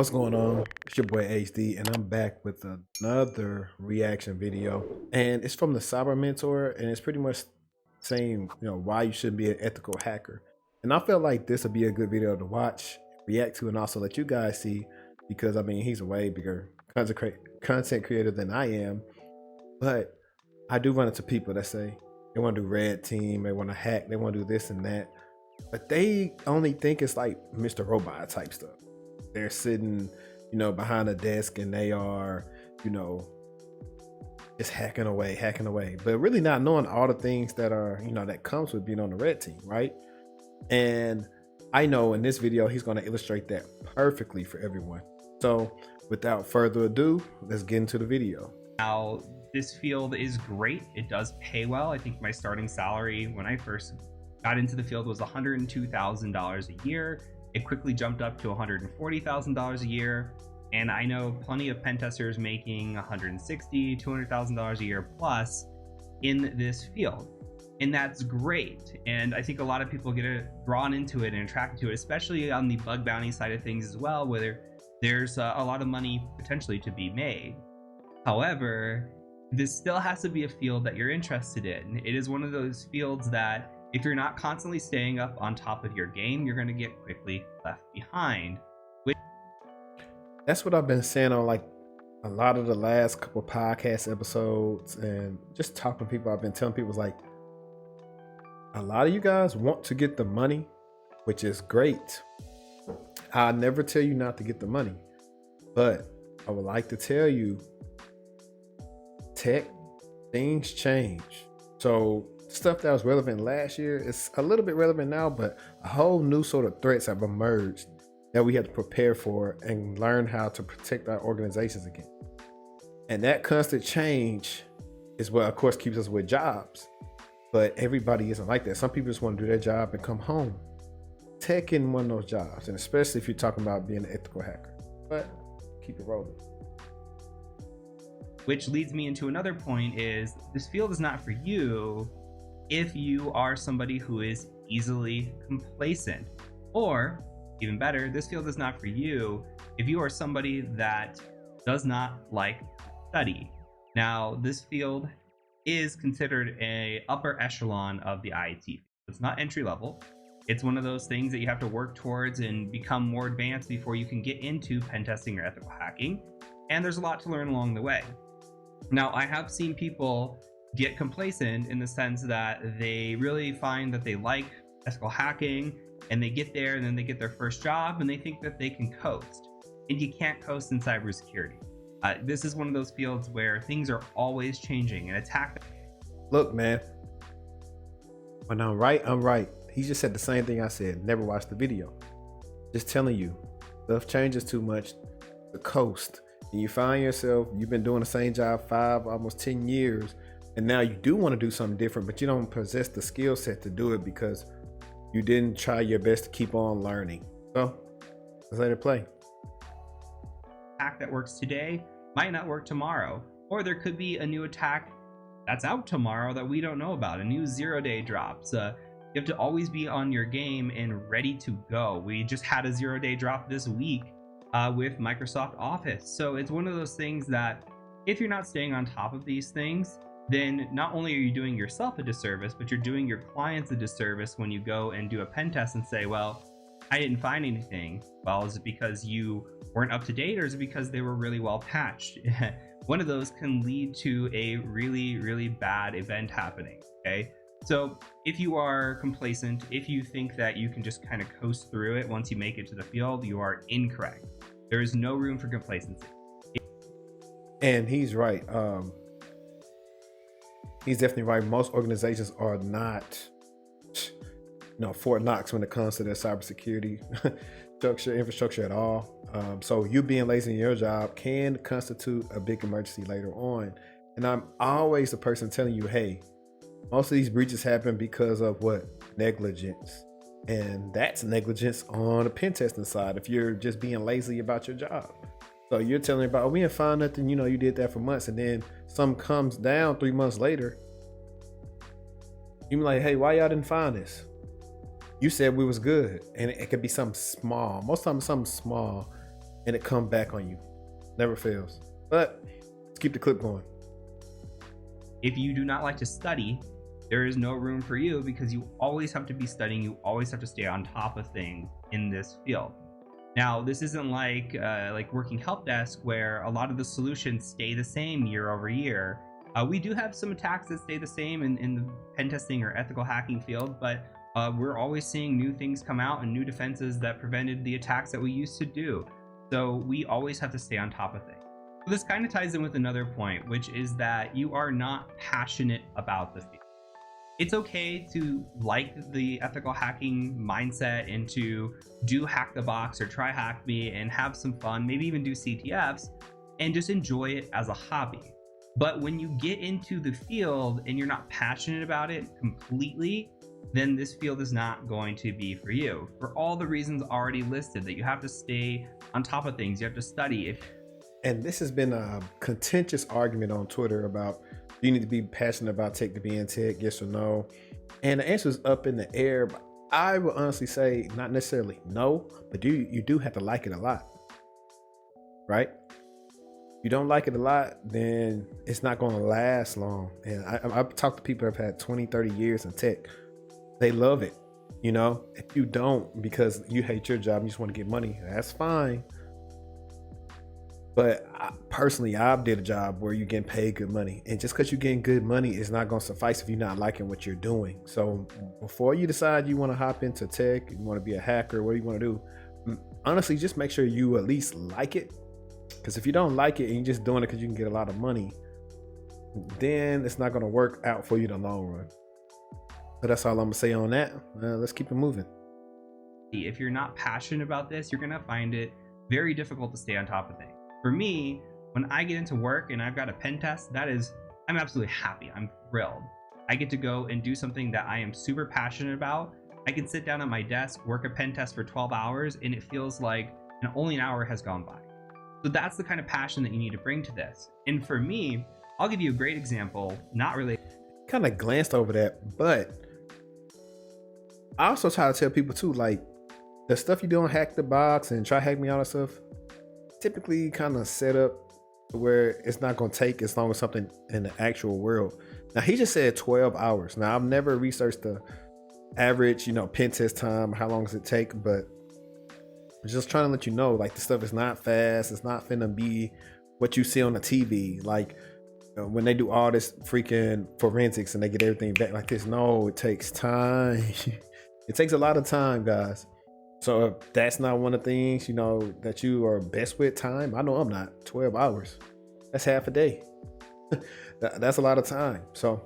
What's going on? It's your boy HD, and I'm back with another reaction video. And it's from the Cyber Mentor, and it's pretty much saying, why you shouldn't be an ethical hacker. And I felt like this would be a good video to watch, react to, and also let you guys see, because I mean, he's a way bigger content creator than I am. But I do run into people that say they want to do red team, they want to hack, they want to do this and that, but they only think it's like Mr. Robot type stuff. They're sitting, behind a desk and they are, you know, just hacking away, but really not knowing all the things that are, that comes with being on the red team, right? And I know in this video, he's going to illustrate that perfectly for everyone. So without further ado, let's get into the video. Now, this field is great. It does pay well. I think my starting salary when I first got into the field was $102,000 a year. It quickly jumped up to $140,000 a year. And I know plenty of pen testers making $160,000, $200,000 a year plus in this field. And that's great. And I think a lot of people get drawn into it and attracted to it, especially on the bug bounty side of things as well, where there's a lot of money potentially to be made. However, this still has to be a field that you're interested in. It is one of those fields that if you're not constantly staying up on top of your game, you're going to get quickly left behind. That's what I've been saying on like a lot of the last couple podcast episodes, and just talking to people. I've been telling people, like, a lot of you guys want to get the money, which is great. I never tell you not to get the money, but I would like to tell you, tech things change. So stuff that was relevant last year is a little bit relevant now, but a whole new sort of threats have emerged that we have to prepare for and learn how to protect our organizations again. And that constant change is what, of course, keeps us with jobs. But everybody isn't like that. Some people just want to do their job and come home. Tech in one of those jobs, and especially if you're talking about being an ethical hacker. But keep it rolling. Which leads me into another point: is this field is not for you if you are somebody who is easily complacent. Or even better, this field is not for you if you are somebody that does not like study. Now, this field is considered a upper echelon of the IT. It's not entry level. It's one of those things that you have to work towards and become more advanced before you can get into pen testing or ethical hacking. And there's a lot to learn along the way. Now, I have seen people get complacent in the sense that they really find that they like ethical hacking, and they get there and then they get their first job and they think that they can coast. And you can't coast in cybersecurity. This is one of those fields where things are always changing and attack. Look, man, when I'm right, I'm right. He just said the same thing I said. Never watched the video. Just telling you, stuff changes too much. The coast. And you find yourself, you've been doing the same job 5, almost 10 years, and now you do want to do something different, but you don't possess the skill set to do it because you didn't try your best to keep on learning. So let's let it play. Attack that works today might not work tomorrow, or there could be a new attack that's out tomorrow that we don't know about. A new 0-day drops. You have to always be on your game and ready to go. We just had a 0-day drop this week with Microsoft Office. So it's one of those things that if you're not staying on top of these things, then not only are you doing yourself a disservice, but you're doing your clients a disservice when you go and do a pen test and say, well, I didn't find anything. Well, is it because you weren't up to date, or is it because they were really well patched? One of those can lead to a really, really bad event happening, okay? So if you are complacent, if you think that you can just kind of coast through it once you make it to the field, you are incorrect. There is no room for complacency. And he's right. He's definitely right. Most organizations are not, Fort Knox when it comes to their cybersecurity infrastructure at all. So you being lazy in your job can constitute a big emergency later on. And I'm always the person telling you, hey, most of these breaches happen because of what? Negligence. And that's negligence on the pen testing side if you're just being lazy about your job. So you're telling me about, oh, we didn't find nothing, you did that for months, and then some comes down 3 months later. You're like, hey, why y'all didn't find this? You said we was good. And it could be something small. Most times something small and it come back on you. Never fails. But let's keep the clip going. If you do not like to study, there is no room for you because you always have to be studying. You always have to stay on top of things in this field. Now, this isn't like working help desk where a lot of the solutions stay the same year over year. We do have some attacks that stay the same in the pen testing or ethical hacking field, but we're always seeing new things come out and new defenses that prevented the attacks that we used to do. So we always have to stay on top of things. So this kind of ties in with another point, which is that you are not passionate about the field. It's okay to like the ethical hacking mindset and to do hack the box or try hack me and have some fun, maybe even do CTFs and just enjoy it as a hobby. But when you get into the field and you're not passionate about it completely, then this field is not going to be for you. For all the reasons already listed, that you have to stay on top of things, you have to study. And this has been a contentious argument on Twitter about, do you need to be passionate about tech to be in tech, yes or no? And the answer is up in the air. But I would honestly say not necessarily no, but you do have to like it a lot, right? If you don't like it a lot, then it's not going to last long. And I've talked to people who have had 20, 30 years in tech. They love it. You know, if you don't because you hate your job and you just want to get money, that's fine. But personally, I've did a job where you're getting paid good money. And just because you're getting good money is not going to suffice if you're not liking what you're doing. So before you decide you want to hop into tech, you want to be a hacker, what do you want to do? Honestly, just make sure you at least like it. Because if you don't like it and you're just doing it because you can get a lot of money, then it's not going to work out for you in the long run. But that's all I'm going to say on that. Let's keep it moving. If you're not passionate about this, you're going to find it very difficult to stay on top of things. For me, when I get into work and I've got a pen test, I'm absolutely happy. I'm thrilled. I get to go and do something that I am super passionate about. I can sit down at my desk, work a pen test for 12 hours, and it feels like only an hour has gone by. So that's the kind of passion that you need to bring to this. And for me, I'll give you a great example, not related. Kind of glanced over that, but I also try to tell people too, like the stuff you do on Hack the Box and Try Hack Me, all that stuff, typically kind of set up where it's not going to take as long as something in the actual world. Now, he just said 12 hours. Now, I've never researched the average, pen test time, how long does it take, but I'm just trying to let you know, like, the stuff is not fast. It's not finna be what you see on the TV. Like, when they do all this freaking forensics and they get everything back like this, no, it takes time. It takes a lot of time, guys. So if that's not one of the things, that you are best with time, I know I'm not. 12 hours. That's half a day. That's a lot of time. So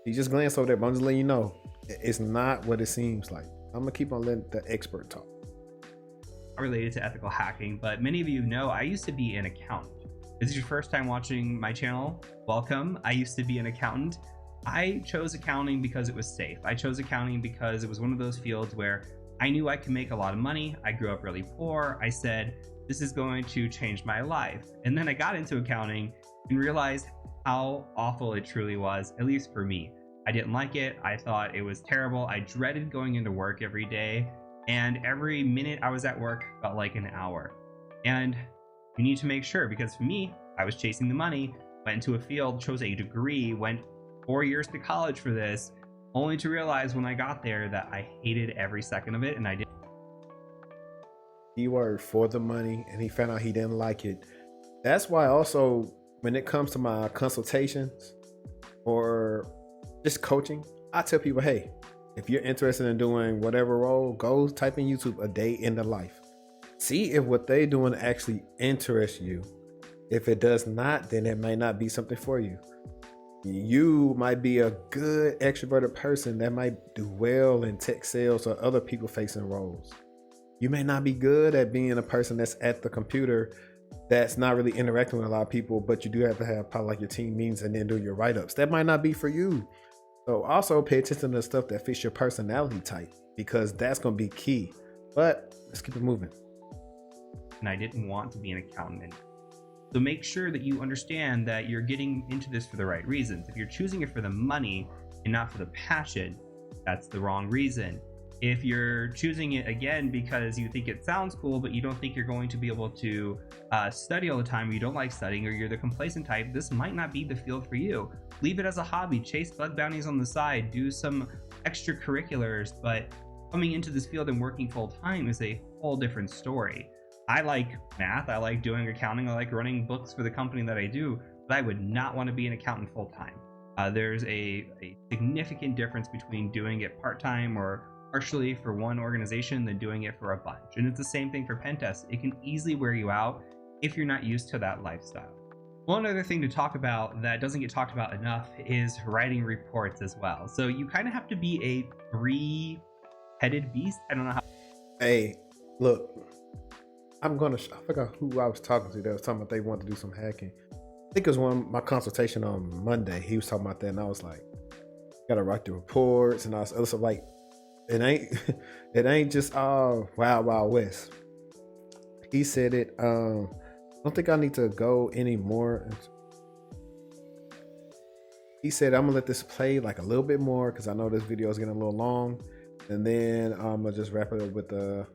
you just glance over there, but I'm just letting you know, it's not what it seems like. I'm going to keep on letting the expert talk. Related to ethical hacking, but many of you know I used to be an accountant. If this is your first time watching my channel, welcome. I used to be an accountant. I chose accounting because it was safe. I chose accounting because it was one of those fields where I knew I could make a lot of money. I grew up really poor. I said, this is going to change my life. And then I got into accounting and realized how awful it truly was, at least for me. I didn't like it. I thought it was terrible. I dreaded going into work every day. And every minute I was at work felt like an hour. And you need to make sure, because for me, I was chasing the money, went into a field, chose a degree, went 4 years to college for this, only to realize when I got there that I hated every second of it, and I didn't. He worked for the money and he found out he didn't like it. That's why also when it comes to my consultations or just coaching, I tell people, hey, if you're interested in doing whatever role, go type in YouTube a day in the life. See if what they doing actually interests you. If it does not, then it may not be something for you. You might be a good extroverted person that might do well in tech sales or other people facing roles. You may not be good at being a person that's at the computer that's not really interacting with a lot of people, but you do have to have probably like your team meetings and then do your write-ups. That might not be for you. So also pay attention to the stuff that fits your personality type, because that's going to be key. But let's keep it moving. And I didn't want to be an accountant. So make sure that you understand that you're getting into this for the right reasons. If you're choosing it for the money and not for the passion, that's the wrong reason. If you're choosing it again because you think it sounds cool, but you don't think you're going to be able to study all the time, or you don't like studying, or you're the complacent type, this might not be the field for you. Leave it as a hobby, chase bug bounties on the side, do some extracurriculars, but coming into this field and working full time is a whole different story. I like math, I like doing accounting, I like running books for the company that I do, but I would not want to be an accountant full time. There's a significant difference between doing it part time or partially for one organization than doing it for a bunch. And it's the same thing for pen tests. It can easily wear you out if you're not used to that lifestyle. One other thing to talk about that doesn't get talked about enough is writing reports as well. So you kind of have to be a three-headed beast. I don't know how. Hey, look, I forgot who I was talking to that was talking about they wanted to do some hacking. I think it was my consultation on Monday. He was talking about that, and I was like, gotta write the reports and all this other stuff. Like, it ain't just all wild west. He said it. I don't think I need to go anymore. He said I'm gonna let this play like a little bit more because I know this video is getting a little long, and then I'm gonna just wrap it up with the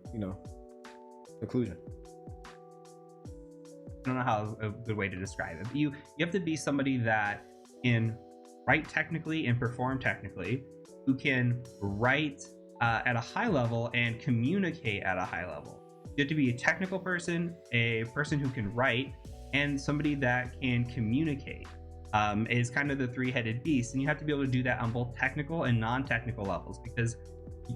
conclusion. I don't know how a good way to describe it. But you have to be somebody that can write technically and perform technically, who can write at a high level and communicate at a high level. You have to be a technical person, a person who can write, and somebody that can communicate. Is kind of the three-headed beast, and you have to be able to do that on both technical and non-technical levels, because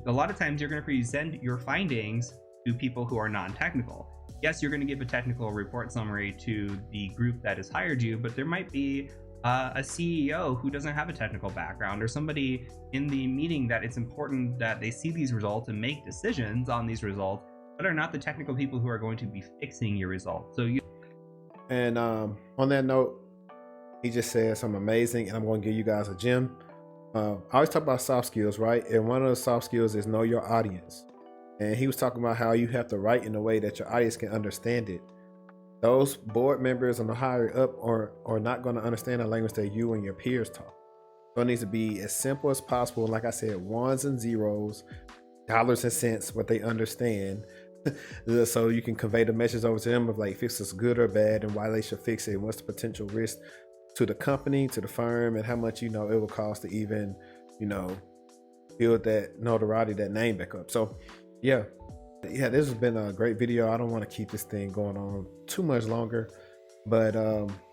a lot of times you're going to present your findings to people who are non-technical. Yes, you're going to give a technical report summary to the group that has hired you, but there might be a CEO who doesn't have a technical background, or somebody in the meeting that it's important that they see these results and make decisions on these results, but are not the technical people who are going to be fixing your results. And on that note, he just said something amazing, and I'm going to give you guys a gem. I always talk about soft skills, right? And one of the soft skills is know your audience. And he was talking about how you have to write in a way that your audience can understand it. Those board members and the higher up are not going to understand the language that you and your peers talk. So it needs to be as simple as possible. Like I said, ones and zeros, dollars and cents, what they understand. So you can convey the message over to them of like, if this is good or bad and why they should fix it, and what's the potential risk to the company, to the firm, and how much it will cost to even build that notoriety, that name back up. So yeah, this has been a great video. I don't want to keep this thing going on too much longer, but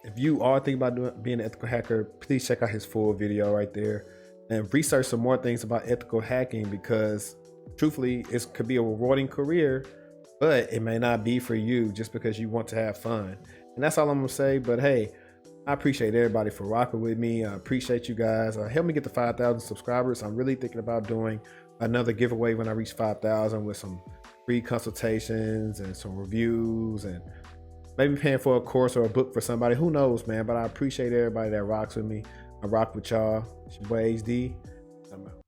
if you are thinking about being an ethical hacker, please check out his full video right there and research some more things about ethical hacking, because truthfully it could be a rewarding career, but it may not be for you just because you want to have fun. And that's all I'm gonna say. But hey, I appreciate everybody for rocking with me. I appreciate you guys. Help me get to 5,000 subscribers. I'm really thinking about doing another giveaway when I reach 5,000 with some free consultations and some reviews, and maybe paying for a course or a book for somebody. Who knows, man? But I appreciate everybody that rocks with me. I rock with y'all. It's your boy HD. I'm out.